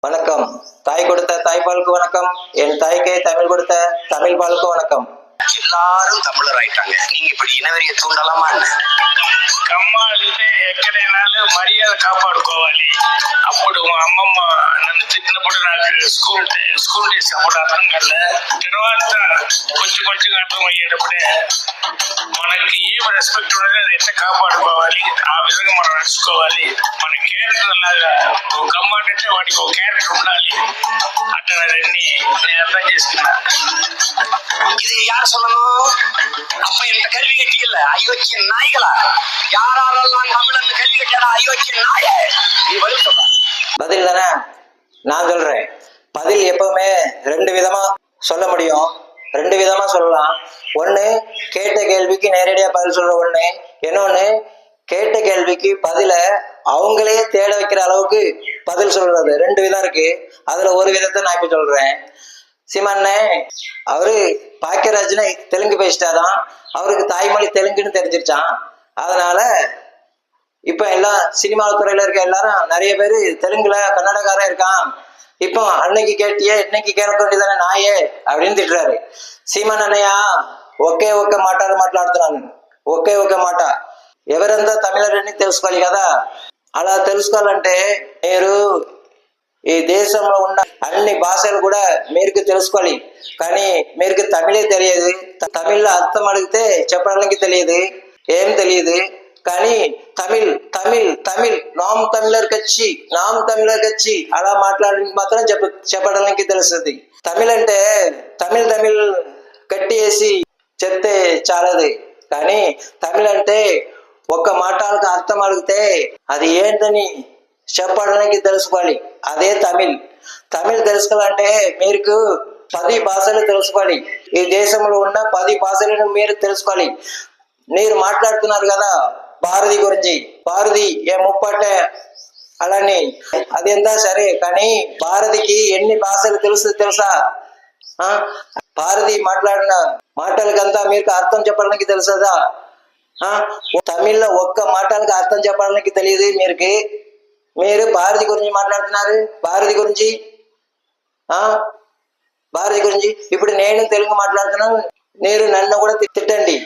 வணக்கம். தாய் கொடுத்த தாய்ப்பாலுக்கு வணக்கம். என் தாய்க்கே தமிழ் கொடுத்த தமிழ் பாலுக்கு வணக்கம். எல்லாரும் தமிழர் ஆயிட்டாங்க. நீங்க இப்படி இனவெறிய தூண்டலாமா என்ன? కమ్మా అంటే ఎక్కడైనా మర్యాద కాపాడుకోవాలి. అప్పుడు మా అమ్మమ్మ నన్ను తిట్టినప్పుడు నాకు స్కూల్ డేస్ అప్పుడు అర్థం కాలే. తర్వాత కొంచెం కొంచెం అర్థం అయ్యేటప్పుడే మనకి ఏం రెస్పెక్ట్ ఉన్నది అది ఎట్లా కాపాడుకోవాలి, ఆ విధంగా మనం నడుచుకోవాలి. మన క్యారెక్టర్ లాగా కమ్మ అంటే వాడికి ఒక క్యారెక్టర్ ఉండాలి. అట్లా నేను అర్థం చేసుకున్నా. இது யார் சொல்லணும்? அப்ப என்கிட்ட கல்வி கட்டி இல்ல அயோக்கிய நாய்களா? யாரெல்லாம் தமிழன் கல்வி கட்டியாடா அயோக்கிய நாயே? நீ பதில் சொல்ற. பதில் தானே நான் சொல்றேன். பதில் எப்பவுமே ரெண்டு விதமா சொல்ல முடியும். ரெண்டு விதமா சொல்லலாம். ஒண்ணு கேட்ட கேள்விக்கு நேரடியா பதில் சொல்ற ஒண்ணு, இன்னொன்னு கேட்ட கேள்விக்கு பதில அவங்களே தேட வைக்கிற அளவுக்கு பதில் சொல்றது. ரெண்டு விதம் இருக்கு. அதுல ஒரு விதத்தை நான் இப்ப சொல்றேன். சீமானே அவரு பாக்கியராஜ்னு தெலுங்கு பேசிட்டாதான், அவருக்கு தாய்மொழி தெலுங்குன்னு தெரிஞ்சிருச்சான். அதனால இப்ப எல்லாம் சினிமா துறையில இருக்க எல்லாரும் நிறைய பேரு தெலுங்குல கன்னடக்காரன் இருக்கான். இப்போ அன்னைக்கு கேட்டியே இன்னைக்கு கேட்க வேண்டியதானே நாயே அப்படின்னு திட்டுறாரு. సీమన్ అన్నయ్య ఒకే మాట్లాడుతున్నాను. ఒకే మాట. ఎవరంతా తమిళరని తెలుసుకోవాలి కదా. అలా తెలుసుకోవాలంటే మీరు ఈ దేశంలో ఉన్న అన్ని భాషలు కూడా మీకు తెలుసుకోవాలి. కానీ మీకు తమిళే తెలియదు. తమిళ్లో అర్థం అడిగితే చెప్పడానికి తెలియదు, ఏం తెలియదు. కానీ తమిళ్ తమిళ్ తమిళ్ నామ్ తమిళర్ కచ్చి అలా మాట్లాడడానికి మాత్రం చెప్పడానికి తెలుస్తుంది. తమిళ్ అంటే తమిళ్ కట్టి వేసి చెప్తే చాలదు. కానీ తమిళ్ అంటే ఒక్క మాటలకు అర్థం అడిగితే అది ఏంటని చెప్పడానికి తెలుసుకోవాలి. అదే తమిళ్ తెలుసుకోవాలంటే మీకు 10 భాషలు తెలుసుకోవాలి. ఈ దేశంలో ఉన్న 10 భాషలను మీరు తెలుసుకోవాలి. మీరు మాట్లాడుతున్నారు కదా భారతి గురించి, భారతి ఏ ముప్పటే అలాని అది ఎంత సరే, కానీ భారతికి ఎన్ని భాషలు తెలుసా? భారతి మాట్లాడిన మాటలకంతా మీకు అర్థం చెప్పడానికి తెలుసదా? తమిళ్లో ఒక్క మాటలకు అర్థం చెప్పడానికి తెలియదు మీకు. మీరు భారతి గురించి మాట్లాడుతున్నారు. భారతి గురించి ఇప్పుడు నేను తెలుగు మాట్లాడుతున్నాను. మీరు నన్ను కూడా తిట్టండి.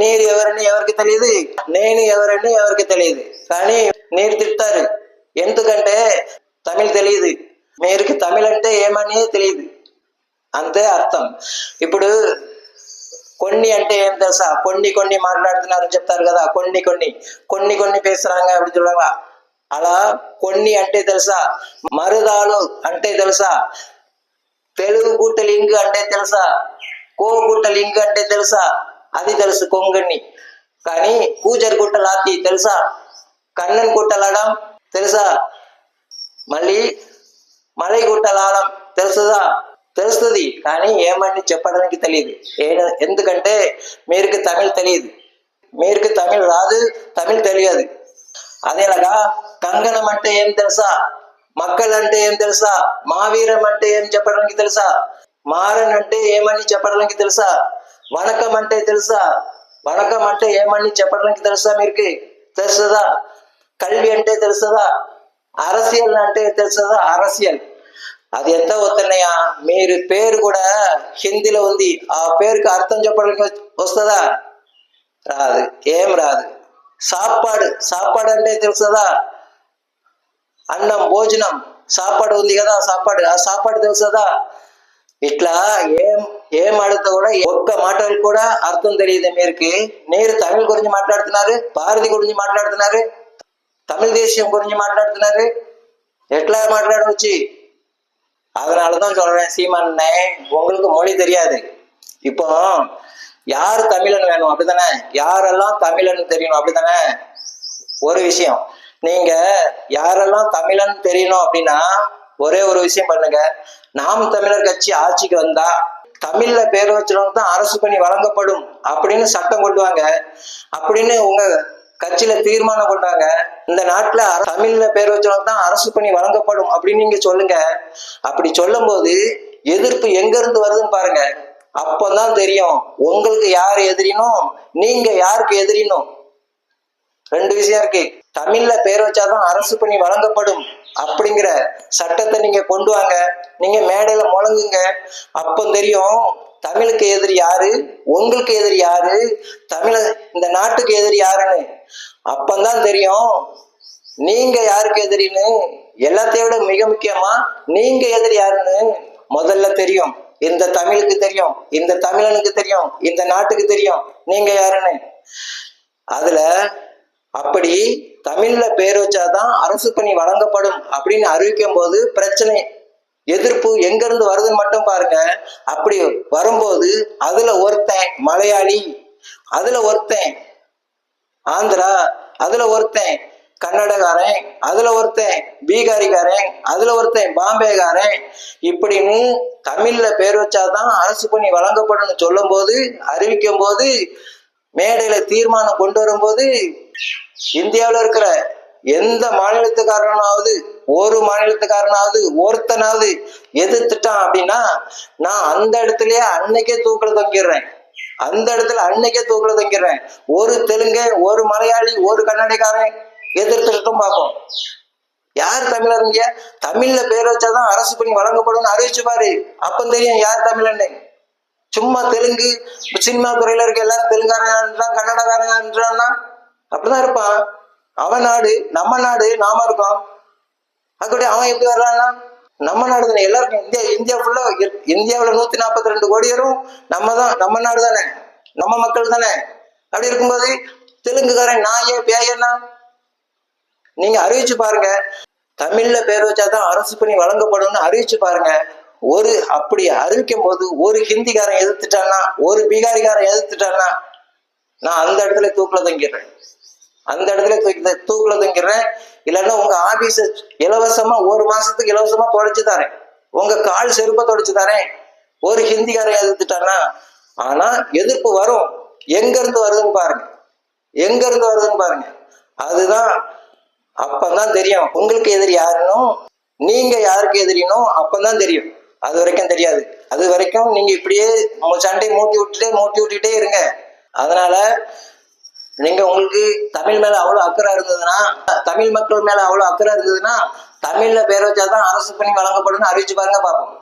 మీరు ఎవరని ఎవరికి తెలియదు, నేను ఎవరని ఎవరికి తెలియదు. కానీ మీరు తిట్టారు. ఎందుకంటే తమిళ్ తెలియదు. మీకు తమిళ్ అంటే ఏమని తెలియదు, అంతే అర్థం. ఇప్పుడు కొన్ని అంటే ఏం తెలుసా? కొన్ని మాట్లాడుతున్నారని చెప్తారు కదా. కొన్ని పేస్తున్నా ఇప్పుడు చూడంగా. అలా కొన్ని అంటే తెలుసా? మరుదాలు అంటే తెలుసా? తెలుగు గుట్ట లింగు అంటే తెలుసా? కోగుట్ట లింగు అంటే తెలుసా? అది తెలుసు కొంగని. కానీ పూజర్ గుట్ట లాతి తెలుసా? కన్నన్ గుట్టలాడం తెలుసా? మళ్ళీ మలై గుట్టలాడం తెలుస్తుంది. కానీ ఏమని చెప్పడానికి తెలియదు. ఎందుకంటే మీకు తమిళ్ తెలియదు. మీకు తమిళ్ రాదు, తమిళ్ తెలియదు. అదేలాగా కంగణం అంటే ఏం తెలుసా? మక్కల్ అంటే ఏం తెలుసా? మావీరం అంటే ఏం చెప్పడానికి తెలుసా? మారన్ అంటే ఏమని చెప్పడానికి తెలుసా? వణకం అంటే తెలుసా? వణకం అంటే ఏమని చెప్పడానికి తెలుసా? మీకు తెలుసదా? కల్వి అంటే తెలుసదా? అరసియల్ అంటే తెలుసదా? అరసియల్ అది ఎంత వస్తున్నాయా? మీరు పేరు కూడా హిందీలో ఉంది. ఆ పేరుకి అర్థం చెప్పడానికి వస్తుందా? రాదు, ఏం రాదు. సాపాడు అంటే తెలుసదా? అన్నం, భోజనం, సాపాడు ఉంది కదా, ఆ సాపాడు తెలుసదా? ఇట్లా ఏం అడుగుతా కూడా ఒక్క మాటలు కూడా అర్థం తెలియదు మీకు. మీరు తమిళ గురించి మాట్లాడుతున్నారు, భారతి గురించి మాట్లాడుతున్నారు, తమిళ దేశం గురించి మాట్లాడుతున్నారు. ఎట్లా మాట్లాడవచ్చు? அதனாலதான் சொல்றேன் சீமானே, உங்களுக்கு மொழி தெரியாது. இப்போ யார் தமிழன் வேணும் அப்படித்தானே? யாரெல்லாம் தமிழன் தெரியணும் அப்படித்தானே? ஒரு விஷயம், நீங்க யாரெல்லாம் தமிழன் தெரியணும் அப்படின்னா ஒரே ஒரு விஷயம் பண்ணுங்க. நாம் தமிழர் கட்சி ஆட்சிக்கு வந்தா தமிழ்ல பேர் வச்சவங்க தான் அரசு பணி வழங்கப்படும் அப்படின்னு சட்டம் கொண்டு வாங்க. அப்படின்னு உங்க கட்சியில தீர்மானம் கொண்டாங்க. இந்த நாட்டுல தமிழ்ல பேர் வச்சவங்க தான் அரசு பணி வழங்கப்படும் அப்படின்னு நீங்க சொல்லுங்க. அப்படி சொல்லும் போது எதிர்ப்பு எங்க இருந்து வருதுன்னு பாருங்க. அப்பதான் தெரியும் உங்களுக்கு யார் எதிரினும் நீங்க யாருக்கு எதிரினும். ரெண்டு விஷயம் இருக்கு. தமிழ்ல பேர் வச்சாதான் அரசு பணி வழங்கப்படும் அப்படிங்கிற சட்டத்தை நீங்க கொண்டு வாங்க. நீங்க மேடையில முழங்குங்க. அப்போ தெரியும் தமிழுக்கு எதிரி யாரு, உங்களுக்கு எதிரி யாரு, இந்த நாட்டுக்கு எதிரி யாருன்னு. அப்பந்தான் தெரியும் நீங்க யாருக்கு எதிரின்னு. எல்லாத்தையும் விட மிக முக்கியமா நீங்க எதிரி யாருன்னு முதல்ல தெரியும். இந்த தமிழுக்கு தெரியும், இந்த தமிழனுக்கு தெரியும், இந்த நாட்டுக்கு தெரியும் நீங்க யாருன்னு. அதுல அப்படி தமிழ்ல பேர் வச்சாதான் அரசு பணி வழங்கப்படும் அப்படின்னு அறிவிக்கும் போது பிரச்சனை, எதிர்ப்பு எங்க இருந்து வருதுன்னு மட்டும் பாருங்க. அப்படி வரும்போது அதுல ஒருத்தன் மலையாளி, அதுல ஒருத்தன் ஆந்திரா, அதுல ஒருத்தன் கன்னடகாரன், அதுல ஒருத்தன் பீகாரிக்காரன், அதுல ஒருத்தன் பாம்பேகாரன், இப்படின்னு தமிழ்ல பேர் வச்சாதான் அரசு பணி வழங்கப்படும் சொல்லும் போது, அறிவிக்கும் போது, மேடையில தீர்மானம் கொண்டு வரும்போது இந்தியாவில் இருக்கிற எந்த மாநிலத்துக்காரனாவது ஒருத்தனாவது எதிர்த்துட்டான் அப்படின்னா நான் அந்த இடத்துலயே அன்னைக்கே தூக்கில தொங்கிடுறேன். ஒரு தெலுங்கு, ஒரு மலையாளி, ஒரு கன்னடக்காரன் எதிர்த்துட்டும் பார்ப்போம். யார் தமிழருங்க? தமிழ்ல பேர் வச்சாதான் அரசு பணி வழங்கப்படும் அறிவிச்சு பாரு, அப்ப தெரியும் யார் தமிழன்னு. சும்மா தெலுங்கு சினிமா துறையில இருக்க எல்லாரும் தெலுங்காரன் கன்னடக்காரன் அப்படிதான் இருப்பான். அவன் நாடு நம்ம நாடு, நாம இருக்கோம். அதுக்கூட அவன் எப்படி வர்றான்னா நம்ம நாடு தானே எல்லாருக்கும். இந்தியா ஃபுல்லா, இந்தியாவுல 142 கோடி வரும். நம்ம நாடு தானே, நம்ம மக்கள் தானே. அப்படி இருக்கும்போது தெலுங்குக்காரன் நாயே பேயன்னா நீங்க அறிவிச்சு பாருங்க. தமிழ்ல பேர் வச்சாதான் அரசு பணி வழங்கப்படும்னு அறிவிச்சு பாருங்க. அப்படி அறிவிக்கும் போது ஒரு ஹிந்திக்காரன் எதிர்த்துட்டான்னா, ஒரு பீகாரிக்காரன் எதிர்த்துட்டான்னா நான் அந்த இடத்துல தூக்கில தூங்கிடுறேன். இல்லைன்னா உங்க ஆபீஸ இலவசமா ஒரு மாசத்துக்கு இலவசமா தொடச்சு தரேன், உங்க கால் செருப்ப தொடச்சு தரேன். ஒரு ஹிந்திக்காரன் எதிர்த்துட்டான்னா. ஆனா எதிர்ப்பு வரும். எங்க இருந்து வருதுன்னு பாருங்க. அதுதான் அப்பதான் தெரியும் உங்களுக்கு எதிரி யாருன்னும் நீங்க யாருக்கு எதிரினும். அப்பதான் தெரியும். அது வரைக்கும் தெரியாது. அது வரைக்கும் நீங்க இப்படியே சண்டை மூட்டி விட்டுட்டே இருங்க. அதனால நீங்க உங்களுக்கு தமிழ் மேல அவ்வளவு அக்கறை இருந்ததுன்னா, தமிழ் மக்கள் மேல அவ்வளவு அக்கறை இருந்ததுன்னா தமிழ்ல பேர் வச்சாதான் அரசு பணி வழங்கப்படும் அறிவிச்சு பாருங்க பார்ப்போம்.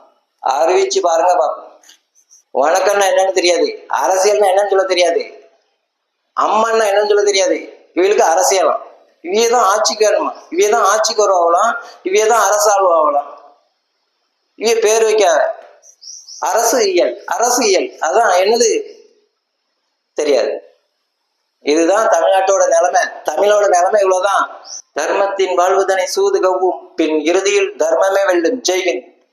வணக்கம்னா என்னன்னு தெரியாது, அரசியல்னா என்னன்னு சொல்ல தெரியாது, அம்மான்னா என்னன்னு சொல்ல தெரியாது. இவளுக்கு அரசியலாம், இவையதான் ஆட்சிக்கு வரணுமா, இவையதான் ஆட்சிக்கு வருவாங்களாம், இவையதான் அரசாழ்வாங்களாம். இவைய பேர் வைக்க அரசு இயல் அதான் என்னது தெரியாது. இதுதான் தமிழ்நாட்டோட நிலைமை. தமிழோட நிலைமை இவ்வளவுதான். தர்மத்தின் வாழ்வுதனை சூது கவ்வும், பின் இறுதியில் தர்மமே வெல்லும். ஜெய்ஹிந்த்.